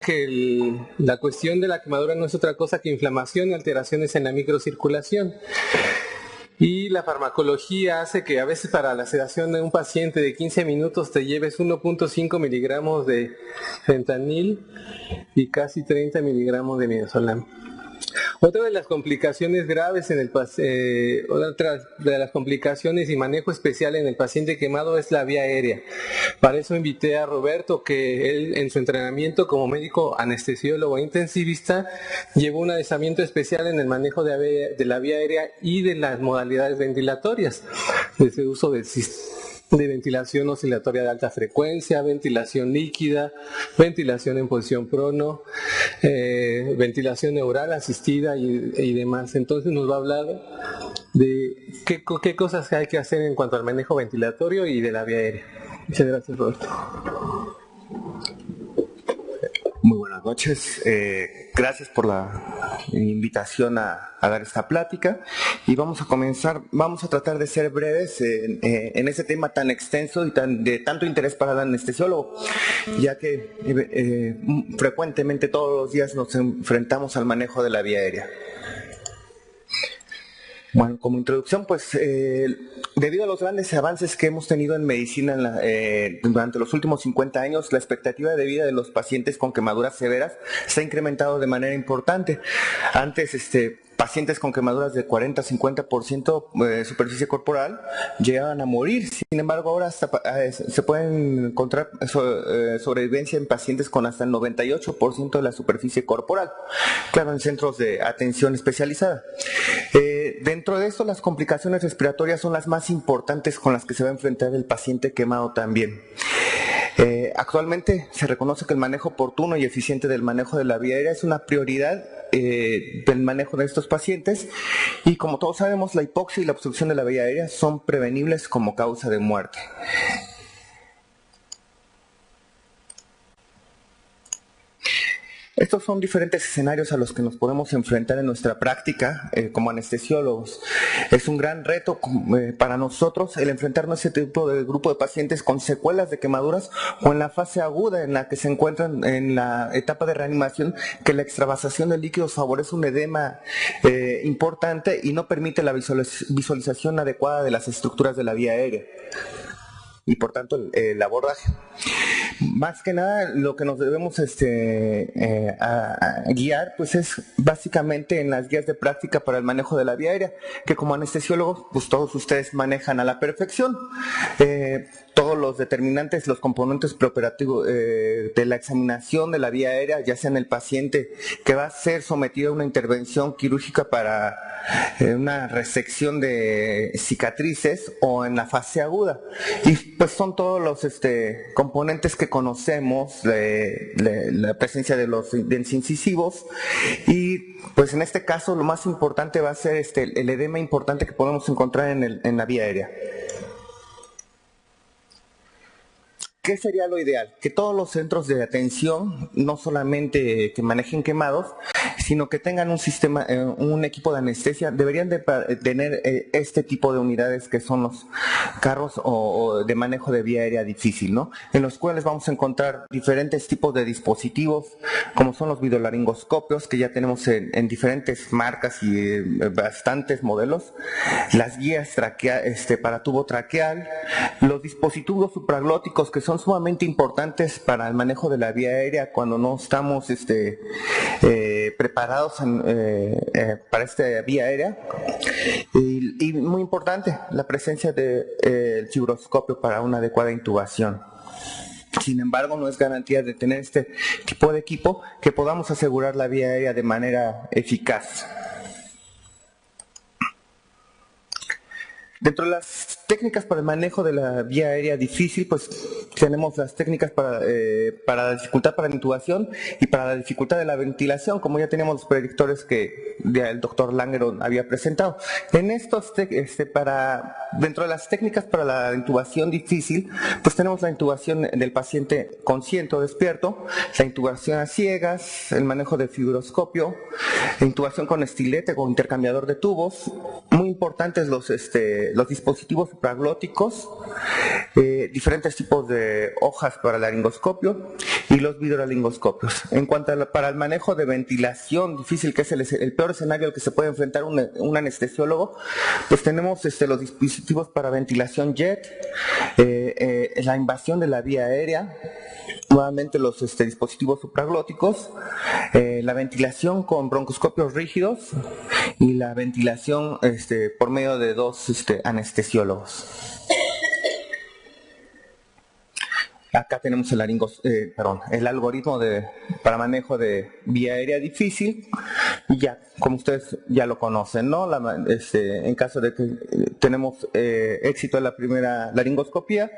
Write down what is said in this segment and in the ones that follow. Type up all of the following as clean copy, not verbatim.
que la cuestión de la quemadura no es otra cosa que inflamación y alteraciones en la microcirculación. Y la farmacología hace que a veces para la sedación de un paciente de 15 minutos te lleves 1.5 miligramos de fentanil y casi 30 miligramos de midazolam. Otra de las complicaciones graves otra de las complicaciones y manejo especial en el paciente quemado es la vía aérea. Para eso invité a Roberto, que él en su entrenamiento como médico anestesiólogo e intensivista llevó un adiestramiento especial en el manejo de la vía aérea y de las modalidades ventilatorias, desde el uso de ventilación oscilatoria de alta frecuencia, ventilación líquida, ventilación en posición prono, ventilación neural asistida y demás. Entonces nos va a hablar de qué cosas hay que hacer en cuanto al manejo ventilatorio y de la vía aérea. Muchas gracias, Roberto. Muy buenas noches, gracias por la invitación a dar esta plática y vamos a comenzar, vamos a tratar de ser breves en ese tema tan extenso y de tanto interés para el anestesiólogo, ya que frecuentemente todos los días nos enfrentamos al manejo de la vía aérea. Bueno, como introducción, pues debido a los grandes avances que hemos tenido en medicina durante los últimos 50 años, la expectativa de vida de los pacientes con quemaduras severas se ha incrementado de manera importante. Antes, pacientes con quemaduras de 40-50% de superficie corporal llegaban a morir. Sin embargo, ahora se pueden encontrar sobrevivencia en pacientes con hasta el 98% de la superficie corporal, claro, en centros de atención especializada. Dentro de esto, las complicaciones respiratorias son las más importantes con las que se va a enfrentar el paciente quemado también. Actualmente se reconoce que el manejo oportuno y eficiente del manejo de la vía aérea es una prioridad del manejo de estos pacientes y, como todos sabemos, la hipoxia y la obstrucción de la vía aérea son prevenibles como causa de muerte. Estos son diferentes escenarios a los que nos podemos enfrentar en nuestra práctica como anestesiólogos. Es un gran reto para nosotros el enfrentarnos a este tipo de grupo de pacientes con secuelas de quemaduras o en la fase aguda en la que se encuentran en la etapa de reanimación, que la extravasación de líquidos favorece un edema importante y no permite la visualización adecuada de las estructuras de la vía aérea y por tanto el abordaje. Más que nada, lo que nos debemos guiar pues es básicamente en las guías de práctica para el manejo de la vía aérea, que como anestesiólogos pues todos ustedes manejan a la perfección. Todos los determinantes, los componentes preoperativos de la examinación de la vía aérea, ya sea en el paciente que va a ser sometido a una intervención quirúrgica para una resección de cicatrices o en la fase aguda. Y pues son todos los componentes que conocemos, la presencia de los dentes incisivos y pues en este caso lo más importante va a ser el edema importante que podemos encontrar en la vía aérea. ¿Qué sería lo ideal? Que todos los centros de atención, no solamente que manejen quemados, sino que tengan un sistema, un equipo de anestesia, deberían de tener este tipo de unidades que son los carros o de manejo de vía aérea difícil, ¿no? En los cuales vamos a encontrar diferentes tipos de dispositivos, como son los videolaringoscopios, que ya tenemos en diferentes marcas y bastantes modelos, las guías para tubo traqueal, los dispositivos supraglóticos que son sumamente importantes para el manejo de la vía aérea cuando no estamos preparados para esta vía aérea y muy importante la presencia del fibroscopio para una adecuada intubación. Sin embargo, no es garantía de tener este tipo de equipo que podamos asegurar la vía aérea de manera eficaz. Dentro de las técnicas para el manejo de la vía aérea difícil, pues tenemos las técnicas para la dificultad para la intubación y para la dificultad de la ventilación, como ya teníamos los predictores que el doctor Langeron había presentado. En estos, dentro de las técnicas para la intubación difícil, pues tenemos la intubación del paciente consciente o despierto, la intubación a ciegas, el manejo de fibroscopio, la intubación con estilete o intercambiador de tubos. Muy importantes los dispositivos supraglóticos, diferentes tipos de hojas para laringoscopio y los videolaringoscopios. En cuanto para el manejo de ventilación difícil, que es el peor escenario al que se puede enfrentar un anestesiólogo, pues tenemos los dispositivos para ventilación JET, la invasión de la vía aérea, nuevamente los dispositivos supraglóticos, la ventilación con broncoscopios rígidos y la ventilación por medio de dos anestesiólogos. Acá tenemos el algoritmo para manejo de vía aérea difícil, y ya, como ustedes ya lo conocen, ¿no? En caso de que tenemos éxito en la primera laringoscopía,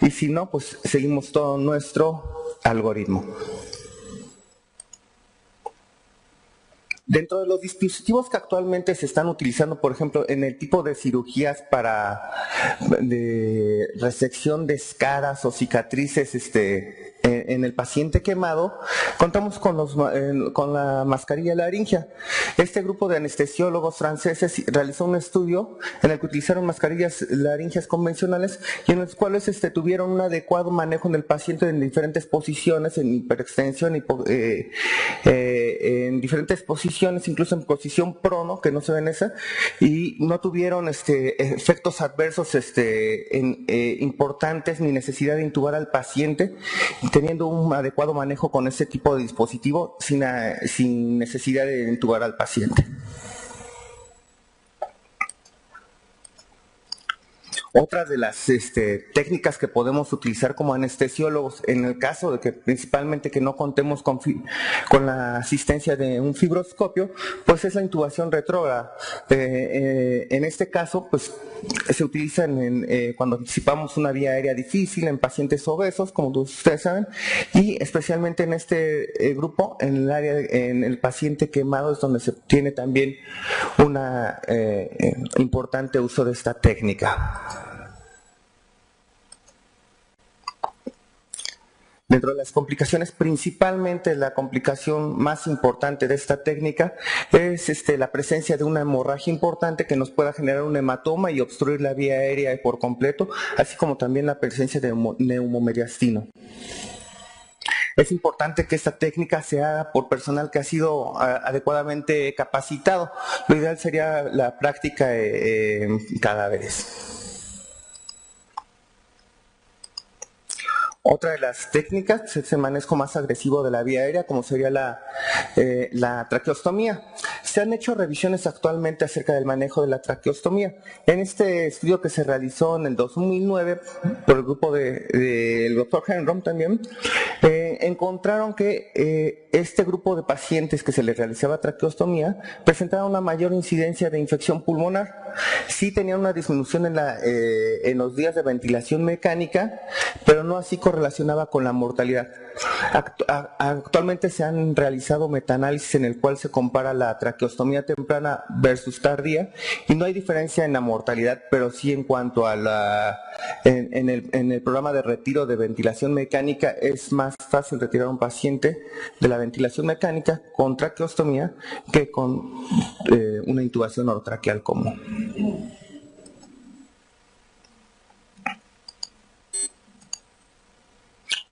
y si no, pues seguimos todo nuestro algoritmo. Dentro de los dispositivos que actualmente se están utilizando, por ejemplo, en el tipo de cirugías de resección de escaras o cicatrices en el paciente quemado, contamos con la mascarilla laringea. Este grupo de anestesiólogos franceses realizó un estudio en el que utilizaron mascarillas laríngeas convencionales y en los cuales tuvieron un adecuado manejo en el paciente en diferentes posiciones, en hiperextensión, en diferentes posiciones, incluso en posición prono, que no se ve en esa, y no tuvieron efectos adversos importantes ni necesidad de intubar al paciente, teniendo un adecuado manejo con este tipo de dispositivo sin necesidad de intubar al paciente. Otra de las técnicas que podemos utilizar como anestesiólogos en el caso de que principalmente que no contemos con la asistencia de un fibroscopio, pues es la intubación retrógrada. En este caso, pues se utiliza cuando anticipamos una vía aérea difícil en pacientes obesos, como ustedes saben, y especialmente en este grupo, en el paciente quemado, es donde se tiene también un importante uso de esta técnica. Dentro de las complicaciones, principalmente la complicación más importante de esta técnica es la presencia de una hemorragia importante que nos pueda generar un hematoma y obstruir la vía aérea por completo, así como también la presencia de neumomediastino. Es importante que esta técnica se haga por personal que ha sido adecuadamente capacitado. Lo ideal sería la práctica en cadáveres. Otra de las técnicas es el manejo más agresivo de la vía aérea, como sería la traqueostomía. Se han hecho revisiones actualmente acerca del manejo de la traqueostomía. En este estudio que se realizó en el 2009 por el grupo del Dr. Henrom también, encontraron que este grupo de pacientes que se les realizaba traqueostomía presentaba una mayor incidencia de infección pulmonar. Sí tenían una disminución en los días de ventilación mecánica, pero no así correlacionaba con la mortalidad. Actualmente se han realizado metaanálisis en el cual se compara la traqueostomía temprana versus tardía y no hay diferencia en la mortalidad, pero sí en cuanto a en el programa de retiro de ventilación mecánica es más fácil retirar a un paciente de la ventilación mecánica con traqueostomía que con una intubación orotraqueal común.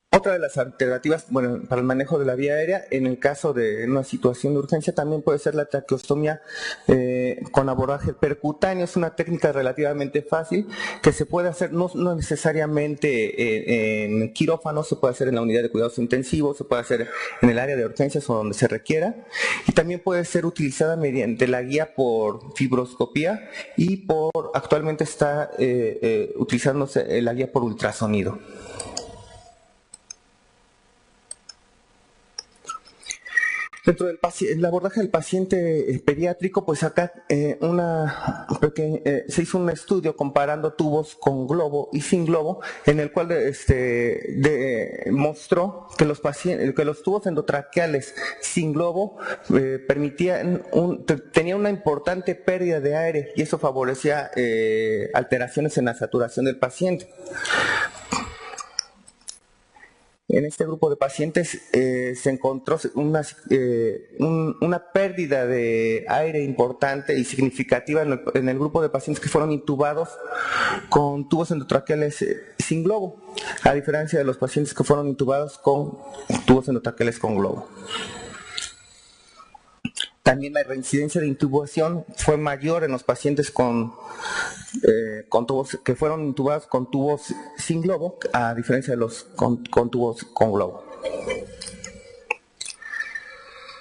Otra de las alternativas, para el manejo de la vía aérea, en el caso de una situación de urgencia, también puede ser la traqueostomía con abordaje percutáneo. Es una técnica relativamente fácil que se puede hacer no necesariamente en quirófano, se puede hacer en la unidad de cuidados intensivos, se puede hacer en el área de urgencias o donde se requiera, y también puede ser utilizada mediante la guía por fibroscopía y actualmente está utilizándose la guía por ultrasonido. Dentro del el abordaje del paciente pediátrico, pues acá se hizo un estudio comparando tubos con globo y sin globo, en el cual mostró que los tubos endotraqueales sin globo tenían una importante pérdida de aire y eso favorecía alteraciones en la saturación del paciente. En este grupo de pacientes se encontró una pérdida de aire importante y significativa en el grupo de pacientes que fueron intubados con tubos endotraqueales sin globo, a diferencia de los pacientes que fueron intubados con tubos endotraqueales con globo. También la reincidencia de intubación fue mayor en los pacientes con tubos que fueron intubados con tubos sin globo, a diferencia de los con tubos con globo.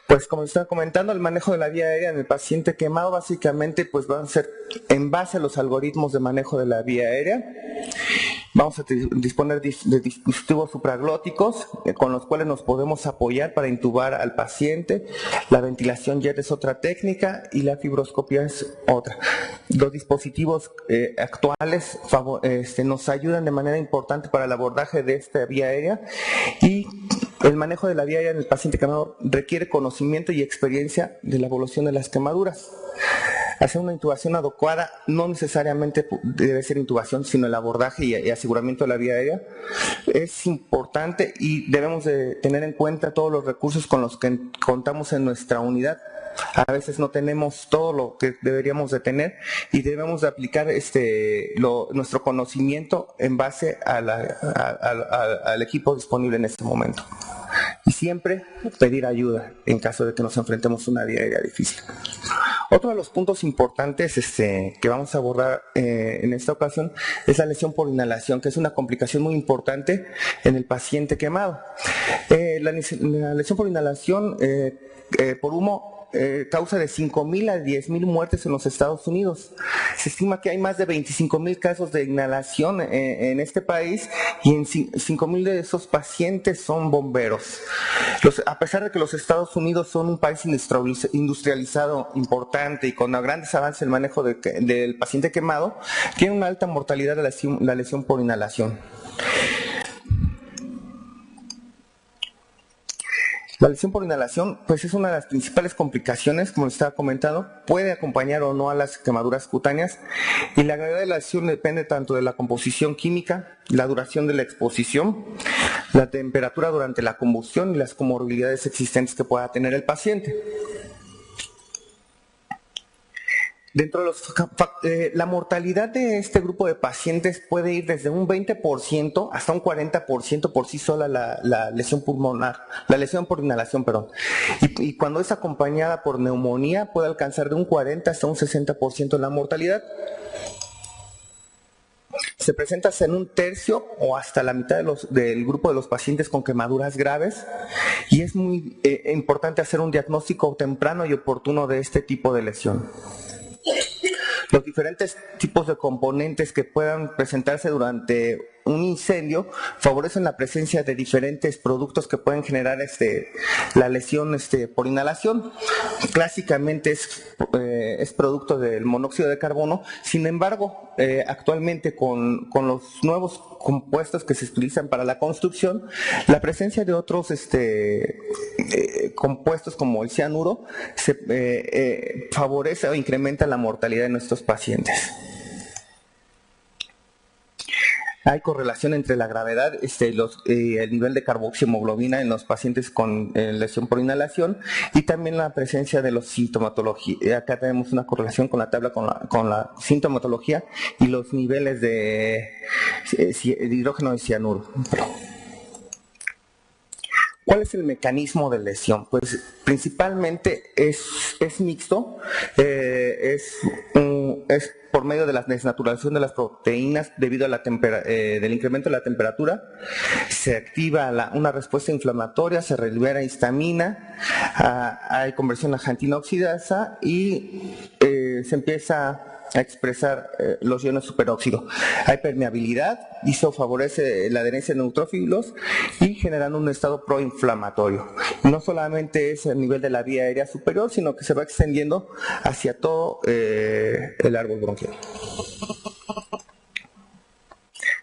Pues como estaba comentando, el manejo de la vía aérea en el paciente quemado básicamente pues van a ser en base a los algoritmos de manejo de la vía aérea. Vamos a disponer de dispositivos supraglóticos con los cuales nos podemos apoyar para intubar al paciente. La ventilación jet es otra técnica y la fibroscopía es otra. Los dispositivos actuales nos ayudan de manera importante para el abordaje de esta vía aérea, y el manejo de la vía aérea en el paciente quemado requiere conocimiento y experiencia de la evolución de las quemaduras. Hacer una intubación adecuada no necesariamente debe ser intubación, sino el abordaje y aseguramiento de la vía aérea es importante, y debemos de tener en cuenta todos los recursos con los que contamos en nuestra unidad. A veces no tenemos todo lo que deberíamos de tener y debemos de aplicar nuestro conocimiento en base al equipo disponible en este momento. Y siempre pedir ayuda en caso de que nos enfrentemos a una vía aérea difícil. Otro de los puntos importantes que vamos a abordar en esta ocasión es la lesión por inhalación, que es una complicación muy importante en el paciente quemado. La lesión por inhalación por humo causa de 5,000 a 10,000 muertes en los Estados Unidos. Se estima que hay más de 25,000 casos de inhalación en este país, y en 5,000 de esos pacientes son bomberos. A pesar de que los Estados Unidos son un país industrializado importante y con grandes avances en el manejo del paciente quemado, tiene una alta mortalidad de la lesión por inhalación. La lesión por inhalación pues es una de las principales complicaciones, como les estaba comentando, puede acompañar o no a las quemaduras cutáneas, y la gravedad de la lesión depende tanto de la composición química, la duración de la exposición, la temperatura durante la combustión y las comorbilidades existentes que pueda tener el paciente. Dentro de la mortalidad de este grupo de pacientes puede ir desde un 20% hasta un 40% por sí sola la lesión pulmonar, la lesión por inhalación, perdón. Y cuando es acompañada por neumonía puede alcanzar de un 40 hasta un 60% la mortalidad. Se presenta en un tercio o hasta la mitad del grupo de los pacientes con quemaduras graves, y es muy importante hacer un diagnóstico temprano y oportuno de este tipo de lesión. Los diferentes tipos de componentes que puedan presentarse durante un incendio favorecen la presencia de diferentes productos que pueden generar la lesión por inhalación. Clásicamente es producto del monóxido de carbono. Sin embargo, actualmente con los nuevos compuestos que se utilizan para la construcción, la presencia de otros compuestos como el cianuro favorece o incrementa la mortalidad de nuestros pacientes. Hay correlación entre la gravedad y el nivel de carboxiemoglobina en los pacientes con lesión por inhalación, y también la presencia de los sintomatología. Acá tenemos una correlación con la tabla con la sintomatología y los niveles de hidrógeno de cianuro. ¿Cuál es el mecanismo de lesión? Pues principalmente es mixto, es por medio de la desnaturalización de las proteínas debido a del incremento de la temperatura. Se activa una respuesta inflamatoria, se libera histamina, hay conversión a jantina oxidasa y se empieza a expresar los iones superóxido. Hay permeabilidad y eso favorece la adherencia de neutrófilos y generando un estado proinflamatorio. No solamente es el nivel de la vía aérea superior, sino que se va extendiendo hacia todo el árbol bronquial.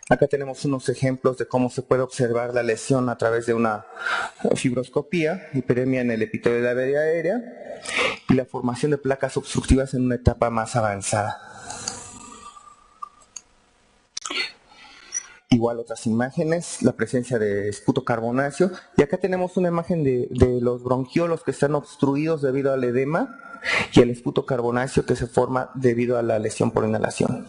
Acá tenemos unos ejemplos de cómo se puede observar la lesión a través de una fibroscopía, hiperemia en el epitelio de la vía aérea y la formación de placas obstructivas en una etapa más avanzada. igual otras imágenes, la presencia de esputo carbonáceo, y acá tenemos una imagen de los bronquiolos que están obstruidos debido al edema y el esputo carbonáceo que se forma debido a la lesión por inhalación.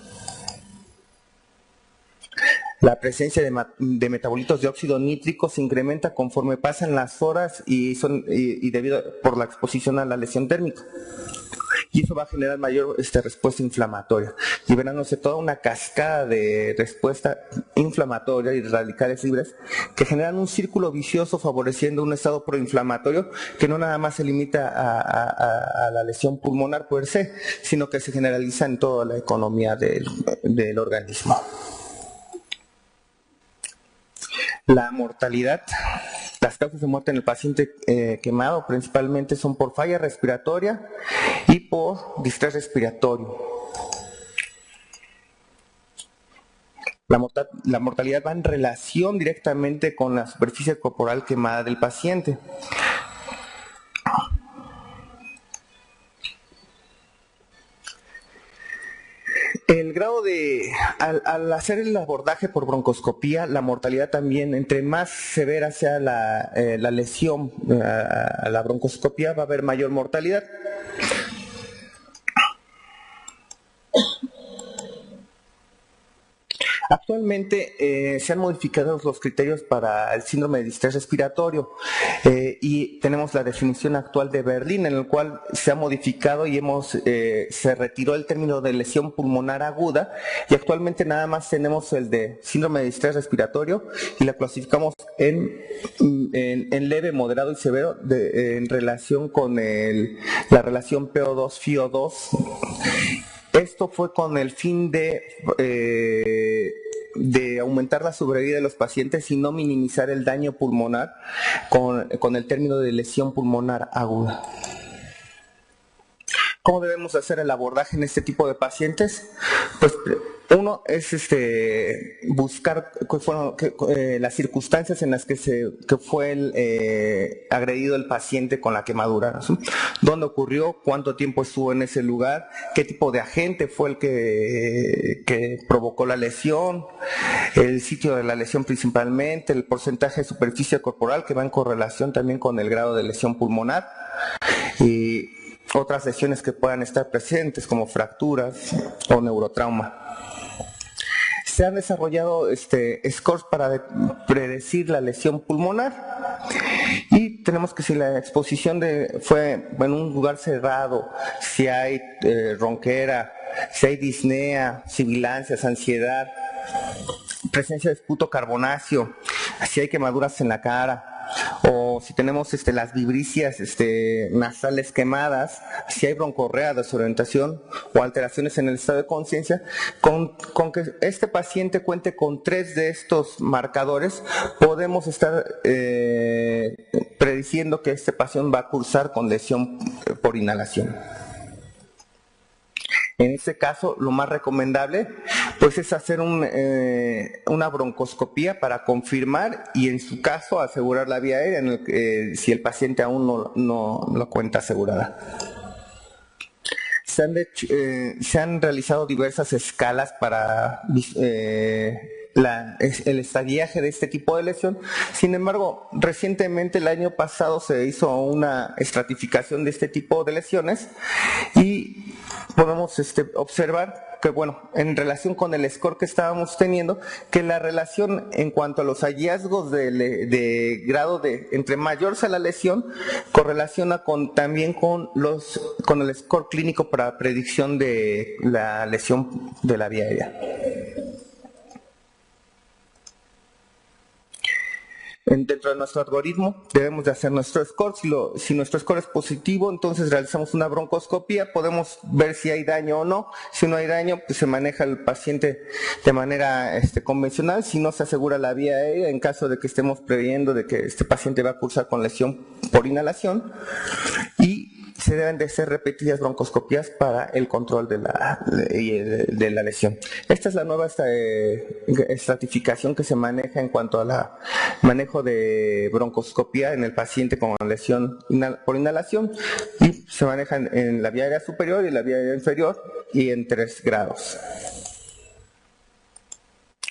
La presencia de metabolitos de óxido nítrico se incrementa conforme pasan las horas y debido por la exposición a la lesión térmica. Y eso va a generar mayor respuesta inflamatoria, liberándose toda una cascada de respuesta inflamatoria y radicales libres que generan un círculo vicioso favoreciendo un estado proinflamatorio que no nada más se limita a la lesión pulmonar per se, sino que se generaliza en toda la economía del organismo. La mortalidad, las causas de muerte en el paciente quemado principalmente son por falla respiratoria y por distrés respiratorio. La mortalidad va en relación directamente con la superficie corporal quemada del paciente. El grado al hacer el abordaje por broncoscopía, la mortalidad también, entre más severa sea la lesión a la broncoscopía, va a haber mayor mortalidad. Actualmente se han modificado los criterios para el síndrome de distrés respiratorio y tenemos la definición actual de Berlín, en el cual se ha modificado y se retiró el término de lesión pulmonar aguda y actualmente nada más tenemos el de síndrome de distrés respiratorio y la clasificamos en leve, moderado y severo en relación con la relación PO2-FiO2. Esto fue con el fin de aumentar la sobrevida de los pacientes y no minimizar el daño pulmonar con el término de lesión pulmonar aguda. ¿Cómo debemos hacer el abordaje en este tipo de pacientes? Pues uno es buscar las circunstancias en las que fue agredido el paciente con la quemadura, ¿sí? ¿Dónde ocurrió? ¿Cuánto tiempo estuvo en ese lugar? ¿Qué tipo de agente fue el que provocó la lesión? El sitio de la lesión principalmente, el porcentaje de superficie corporal que va en correlación también con el grado de lesión pulmonar y otras lesiones que puedan estar presentes como fracturas o neurotrauma. Se han desarrollado scores para predecir la lesión pulmonar y tenemos que si la exposición fue en un lugar cerrado, si hay ronquera, si hay disnea, sibilancias, ansiedad, presencia de esputo carbonáceo, si hay quemaduras en la cara, o si tenemos las vibricias nasales quemadas, si hay broncorrea, desorientación o alteraciones en el estado de conciencia, con que este paciente cuente con 3 de estos marcadores, podemos estar prediciendo que este paciente va a cursar con lesión por inhalación. En este caso, lo más recomendable pues es hacer una broncoscopía para confirmar y en su caso asegurar la vía aérea si el paciente aún no lo cuenta asegurada. Se han realizado diversas escalas para el estadiaje de este tipo de lesión. Sin embargo, recientemente el año pasado se hizo una estratificación de este tipo de lesiones y podemos observar que, bueno, en relación con el score que estábamos teniendo, que la relación en cuanto a los hallazgos de grado entre mayor sea la lesión, correlaciona también con el score clínico para predicción de la lesión de la vía aérea. Dentro de nuestro algoritmo debemos de hacer nuestro score. Si nuestro score es positivo, entonces realizamos una broncoscopía, podemos ver si hay daño o no. Si no hay daño, pues se maneja el paciente de manera convencional. Si no, se asegura la vía aérea en caso de que estemos previendo de que este paciente va a cursar con lesión por inhalación. Y se deben de ser repetidas broncoscopías para el control de la lesión. Esta es la nueva estratificación que se maneja en cuanto a manejo de broncoscopía en el paciente con lesión por inhalación y se maneja en la vía aérea superior y la vía aérea inferior y en 3 grados.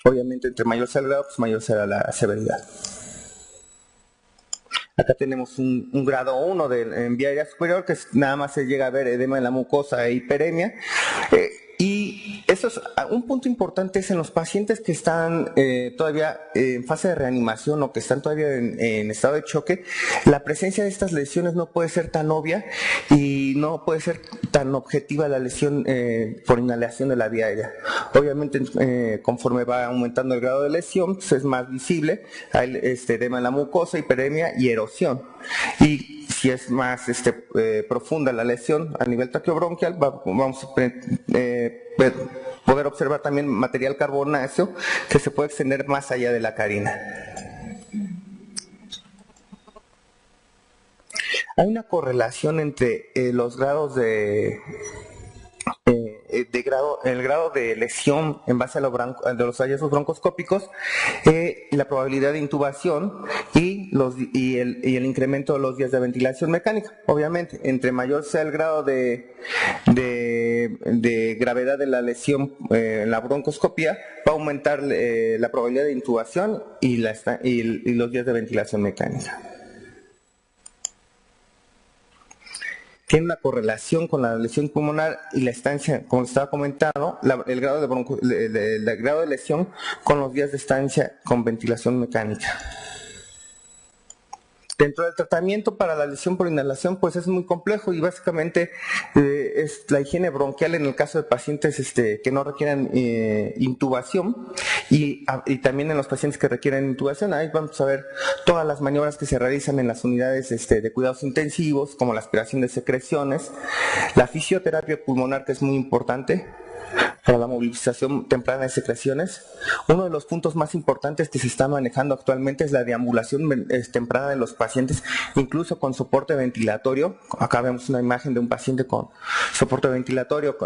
Obviamente entre mayor sea el grado, pues mayor será la severidad. Acá tenemos un grado 1 en vía aérea superior, que nada más se llega a ver edema en la mucosa e hiperemia. Y eso es un punto importante, es en los pacientes que están todavía en fase de reanimación o que están todavía en estado de choque. La presencia de estas lesiones no puede ser tan obvia y no puede ser tan objetiva la lesión por inhalación de la vía aérea. Obviamente conforme va aumentando el grado de lesión, pues es más visible. Hay edema en la mucosa, hiperemia y erosión. Y si es más profunda la lesión a nivel traqueobronquial, vamos a poder observar también material carbonáceo que se puede extender más allá de la carina. Hay una correlación entre los grados el grado de lesión en base a los hallazgos broncoscópicos, la probabilidad de intubación y el incremento de los días de ventilación mecánica. Obviamente, entre mayor sea el grado de gravedad de la lesión en la broncoscopía, va a aumentar la probabilidad de intubación y los días de ventilación mecánica. Tiene una correlación con la lesión pulmonar y la estancia, como estaba comentando, el grado de lesión con los días de estancia con ventilación mecánica. Dentro del tratamiento para la lesión por inhalación, pues es muy complejo y básicamente es la higiene bronquial en el caso de pacientes que no requieran intubación y también en los pacientes que requieren intubación. Ahí vamos a ver todas las maniobras que se realizan en las unidades de cuidados intensivos, como la aspiración de secreciones, la fisioterapia pulmonar, que es muy importante para la movilización temprana de secreciones. Uno de los puntos más importantes que se está manejando actualmente es la deambulación temprana de los pacientes, incluso con soporte ventilatorio. Acá vemos una imagen de un paciente con soporte ventilatorio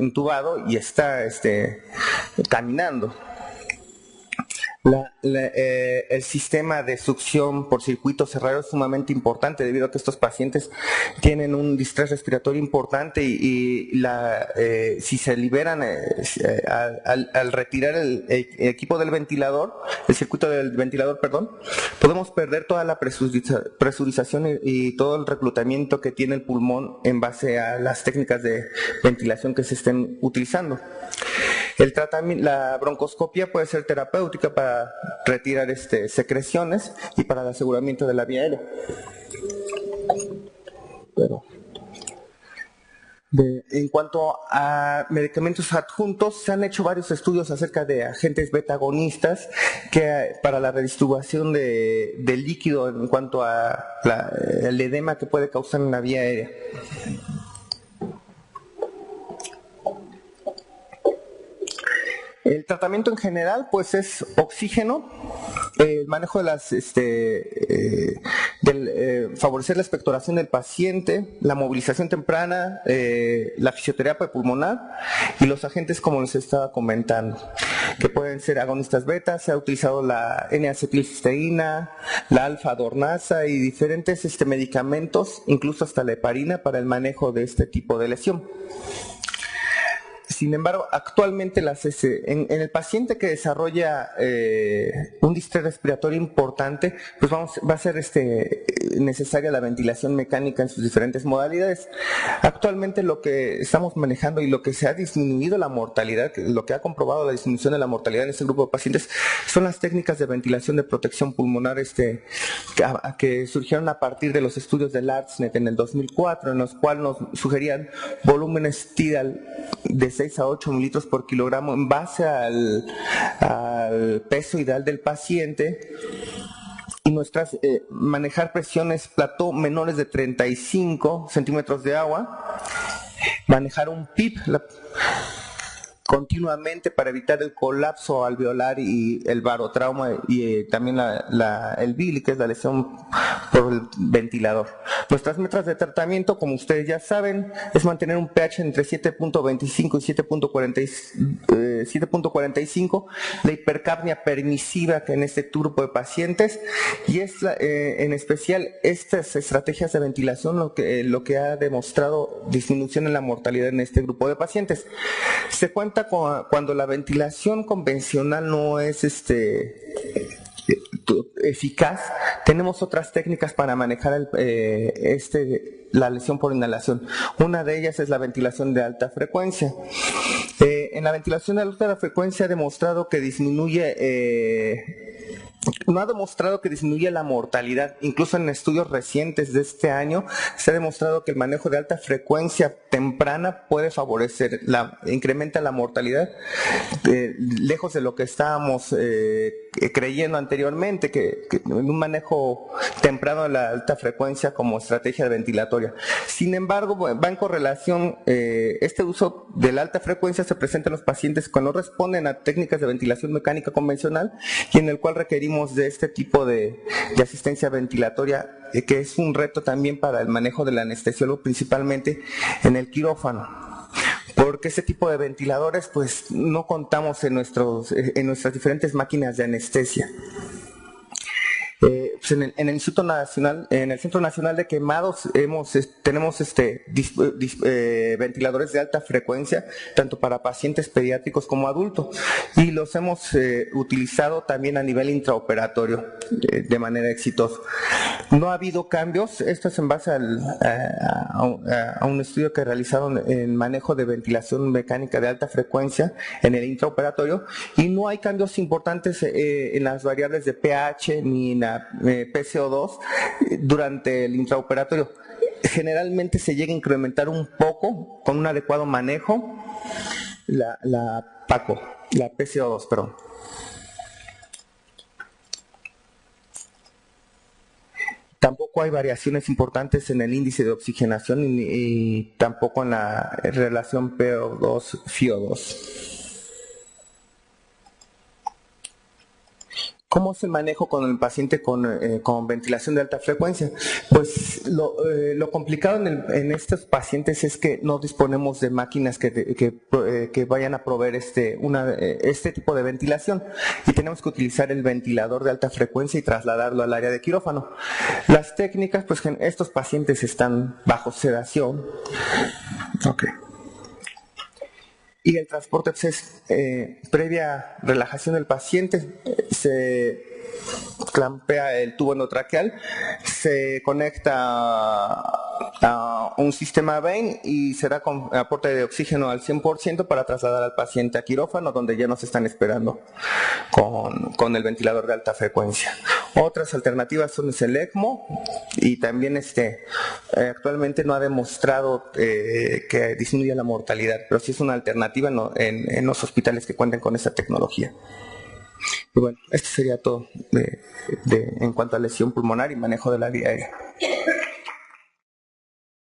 intubado y está caminando. El sistema de succión por circuito cerrado es sumamente importante debido a que estos pacientes tienen un distrés respiratorio importante y si se liberan al retirar el equipo del ventilador, el circuito del ventilador, perdón, podemos perder toda la presurización y todo el reclutamiento que tiene el pulmón en base a las técnicas de ventilación que se estén utilizando. La broncoscopia puede ser terapéutica para retirar secreciones y para el aseguramiento de la vía aérea. En cuanto a medicamentos adjuntos, se han hecho varios estudios acerca de agentes beta-agonistas para la redistribución del líquido en cuanto a el edema que puede causar en la vía aérea. El tratamiento en general, pues, es oxígeno, el manejo de favorecer la expectoración del paciente, la movilización temprana, la fisioterapia pulmonar y los agentes como les estaba comentando, que pueden ser agonistas beta. Se ha utilizado la N-acetilcisteína, la alfa-dornasa y diferentes medicamentos, incluso hasta la heparina, para el manejo de este tipo de lesión. Sin embargo, actualmente en el paciente que desarrolla un distrés respiratorio importante, pues va a ser necesaria la ventilación mecánica en sus diferentes modalidades. Actualmente lo que estamos manejando y lo que se ha disminuido la mortalidad, lo que ha comprobado la disminución de la mortalidad en este grupo de pacientes, son las técnicas de ventilación de protección pulmonar que surgieron a partir de los estudios del ARTSNET en el 2004, en los cuales nos sugerían volúmenes TIDAL de 6 a 8 mililitros por kilogramo en base al peso ideal del paciente y manejar presiones plató menores de 35 centímetros de agua, manejar un PIP continuamente para evitar el colapso alveolar y el barotrauma y también el BILI, que es la lesión por el ventilador. Nuestras metas de tratamiento, como ustedes ya saben, es mantener un pH entre 7.25 y 7.45, la hipercapnia permisiva que en este grupo de pacientes, y es en especial estas estrategias de ventilación lo que ha demostrado disminución en la mortalidad en este grupo de pacientes. Se cuenta con, cuando la ventilación convencional no es eficaz, tenemos otras técnicas para manejar la lesión por inhalación. Una de ellas es la ventilación de alta frecuencia. En la ventilación de alta frecuencia ha demostrado que no ha demostrado que disminuye la mortalidad. Incluso en estudios recientes de este año se ha demostrado que el manejo de alta frecuencia temprana puede favorecer, incrementa la mortalidad, lejos de lo que estábamos creyendo anteriormente, que en un manejo temprano de la alta frecuencia como estrategia ventilatoria. Sin embargo, va en correlación, este uso de la alta frecuencia se presenta en los pacientes que no responden a técnicas de ventilación mecánica convencional y en el cual requerimos de este tipo de asistencia ventilatoria, que es un reto también para el manejo del anestesiólogo, principalmente en el quirófano, porque este tipo de ventiladores pues no contamos en nuestras diferentes máquinas de anestesia. Pues en el Instituto Nacional, en el Centro Nacional de Quemados tenemos ventiladores de alta frecuencia, tanto para pacientes pediátricos como adultos, y los hemos utilizado también a nivel intraoperatorio de manera exitosa. No ha habido cambios, esto es en base a un estudio que realizaron en manejo de ventilación mecánica de alta frecuencia en el intraoperatorio, y no hay cambios importantes en las variables de pH ni en la PCO2 durante el intraoperatorio. Generalmente se llega a incrementar un poco con un adecuado manejo la PCO2, perdón. Tampoco hay variaciones importantes en el índice de oxigenación y tampoco en la relación PO2-FiO2. ¿Cómo es el manejo con el paciente con ventilación de alta frecuencia? Pues lo complicado en estos pacientes es que no disponemos de máquinas que vayan a proveer este tipo de ventilación, y tenemos que utilizar el ventilador de alta frecuencia y trasladarlo al área de quirófano. Las técnicas, pues estos pacientes están bajo sedación. Okay. Y el transporte pues, es previa relajación del paciente, se clampea el tubo endotraqueal, se conecta a un sistema Vane y será con aporte de oxígeno al 100% para trasladar al paciente a quirófano, donde ya nos están esperando con el ventilador de alta frecuencia. Otras alternativas son el ECMO, y también actualmente no ha demostrado que disminuya la mortalidad, pero sí es una alternativa en los hospitales que cuenten con esa tecnología. Y bueno, esto sería todo en cuanto a lesión pulmonar y manejo de la vía aérea.